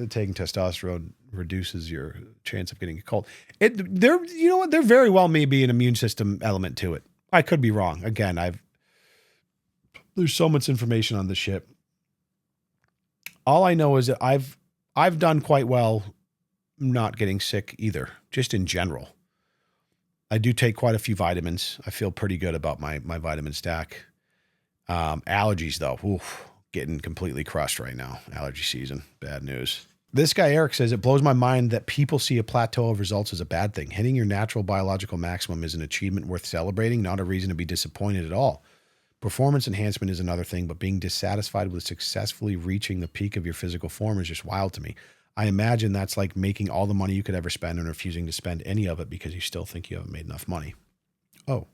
taking testosterone reduces your chance of getting a cold. There very well may be an immune system element to it. I could be wrong. Again, there's so much information on this shit. All I know is that I've done quite well not getting sick either, just in general. I do take quite a few vitamins. I feel pretty good about my vitamin stack. Allergies, though, getting completely crushed right now. Allergy season, bad news. This guy, Eric, says, it blows my mind that people see a plateau of results as a bad thing. Hitting your natural biological maximum is an achievement worth celebrating, not a reason to be disappointed at all. Performance enhancement is another thing, but being dissatisfied with successfully reaching the peak of your physical form is just wild to me. I imagine that's like making all the money you could ever spend and refusing to spend any of it because you still think you haven't made enough money. Oh,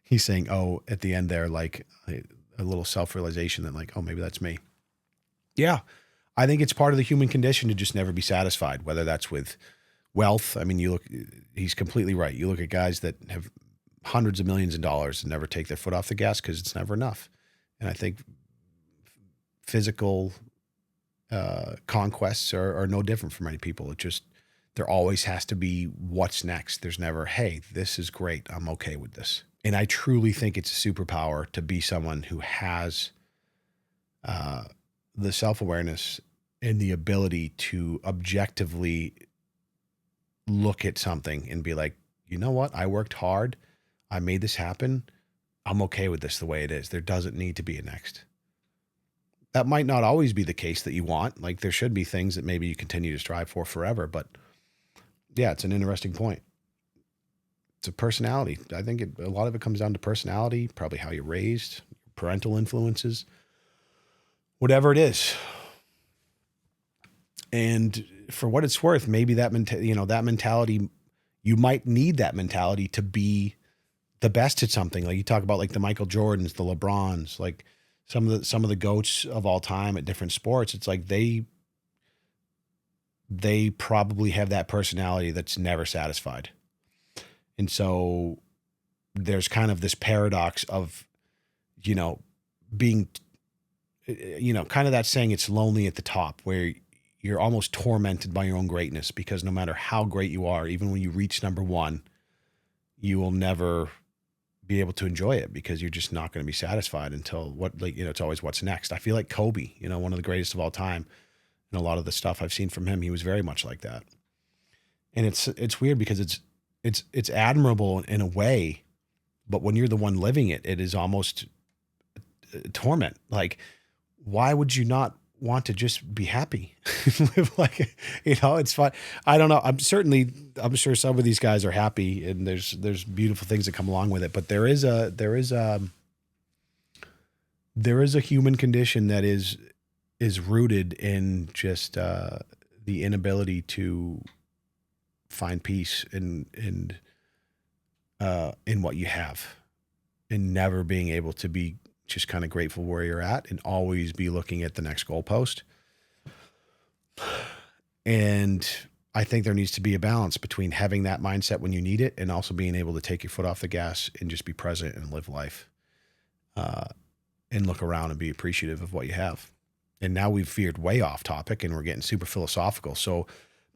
he's saying, oh, at the end there, like a little self-realization that like, oh, maybe that's me. Yeah. I think it's part of the human condition to just never be satisfied, whether that's with wealth. I mean, he's completely right. You look at guys that have hundreds of millions of dollars and never take their foot off the gas because it's never enough. And I think physical conquests are no different for many people. There always has to be what's next. There's never, hey, this is great. I'm okay with this. And I truly think it's a superpower to be someone who has the self-awareness and the ability to objectively look at something and be like, you know what? I worked hard. I made this happen. I'm okay with this the way it is. There doesn't need to be a next. That might not always be the case that you want. Like there should be things that maybe you continue to strive for forever. But yeah, it's an interesting point. It's a personality. I think a lot of it comes down to personality, probably how you're raised, parental influences, whatever it is. And for what it's worth, maybe that mentality, you might need that mentality to be the best at something. Like you talk about like the Michael Jordans, the LeBrons, like some of the GOATs of all time at different sports. It's like they probably have that personality that's never satisfied. And so there's kind of this paradox of, being, kind of that saying, it's lonely at the top, where you're almost tormented by your own greatness, because no matter how great you are, even when you reach number one, you will never be able to enjoy it, because you're just not going to be satisfied until it's always what's next. I feel like Kobe, one of the greatest of all time, and a lot of the stuff I've seen from him, he was very much like that. And it's weird because it's admirable in a way, but when you're the one living it, it is almost torment. Like, why would you not want to just be happy? Live like, it's fun. I don't know. I'm sure some of these guys are happy, and there's beautiful things that come along with it, but there is a human condition that is rooted in just the inability to find peace in what you have, and never being able to be just kind of grateful where you're at, and always be looking at the next goalpost. And I think there needs to be a balance between having that mindset when you need it, and also being able to take your foot off the gas and just be present and live life, and look around and be appreciative of what you have. And now we've veered way off topic, and we're getting super philosophical. So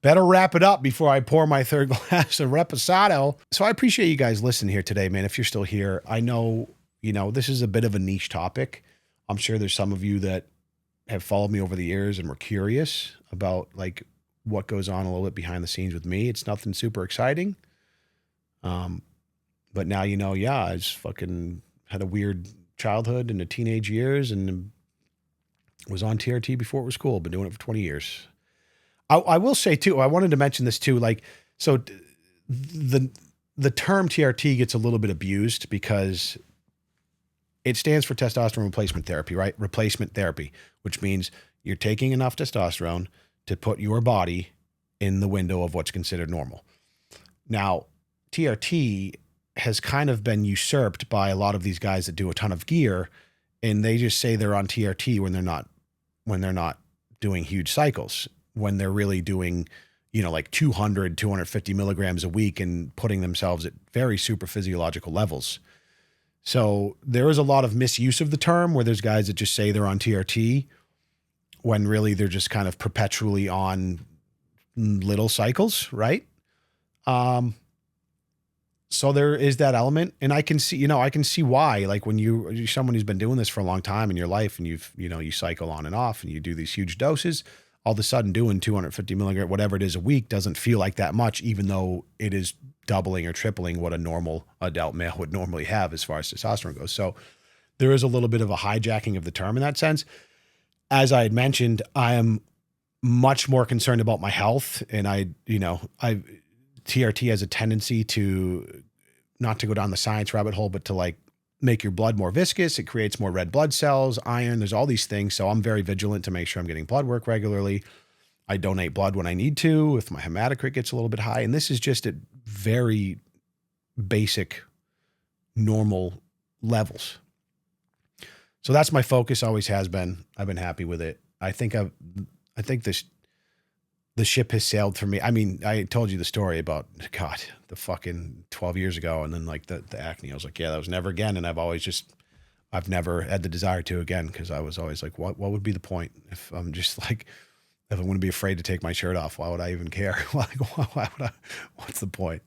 better wrap it up before I pour my third glass of Reposado. So I appreciate you guys listening here today, man. If you're still here, I know, this is a bit of a niche topic. I'm sure there's some of you that have followed me over the years and were curious about like what goes on a little bit behind the scenes with me. It's nothing super exciting. But now, I just fucking had a weird childhood and the teenage years, and was on TRT before it was cool. Been doing it for 20 years. I will say too, I wanted to mention this too, like, so the term TRT gets a little bit abused because it stands for testosterone replacement therapy, right? Replacement therapy, which means you're taking enough testosterone to put your body in the window of what's considered normal. Now, TRT has kind of been usurped by a lot of these guys that do a ton of gear, and they just say they're on TRT when they're not doing huge cycles, when they're really doing, like 200, 250 milligrams a week and putting themselves at very super physiological levels. So there is a lot of misuse of the term, where there's guys that just say they're on TRT when really they're just kind of perpetually on little cycles, right? So there is that element, and I can see why, like when you're someone who's been doing this for a long time in your life, and you cycle on and off, and you do these huge doses, all of a sudden doing 250 milligram, whatever it is a week, doesn't feel like that much, even though it is doubling or tripling what a normal adult male would normally have as far as testosterone goes. So there is a little bit of a hijacking of the term in that sense. As I had mentioned, I am much more concerned about my health, and TRT has a tendency to not to go down the science rabbit hole, but to like make your blood more viscous. It creates more red blood cells, iron. There's all these things. So I'm very vigilant to make sure I'm getting blood work regularly. I donate blood when I need to, if my hematocrit gets a little bit high. And this is just at very basic, normal levels. So that's my focus, always has been. I've been happy with it. I think the ship has sailed for me. I mean, I told you the story about, God, the fucking 12 years ago, and then like the acne. I was like, yeah, that was never again. And I've never had the desire to again, because I was always like, what would be the point if I'm just like, if I'm going to be afraid to take my shirt off? Why would I even care? Like, why would I? What's the point?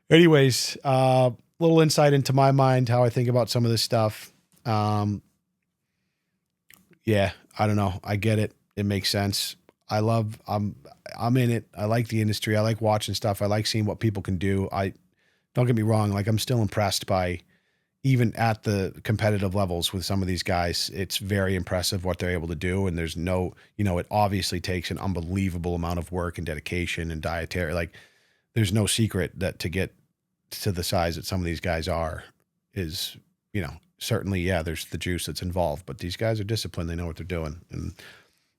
Anyways, little insight into my mind, how I think about some of this stuff. Yeah, I don't know. I get it. It makes sense. I'm in it. I like the industry. I like watching stuff. I like seeing what people can do. Don't get me wrong. Like, I'm still impressed by, even at the competitive levels with some of these guys, it's very impressive what they're able to do. And there's no, it obviously takes an unbelievable amount of work and dedication and dietary. Like, there's no secret that to get to the size that some of these guys are is, certainly, yeah, there's the juice that's involved, but these guys are disciplined. They know what they're doing. And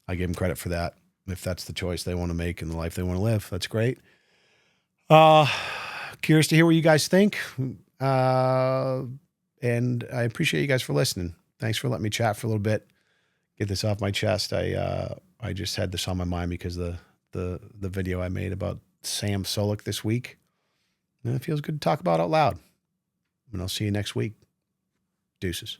I give them credit for that. If that's the choice they want to make and the life they want to live, that's great. Curious to hear what you guys think. And I appreciate you guys for listening. Thanks for letting me chat for a little bit. Get this off my chest. I just had this on my mind because the video I made about Sam Solik this week. And it feels good to talk about out loud. And I'll see you next week. Deuces.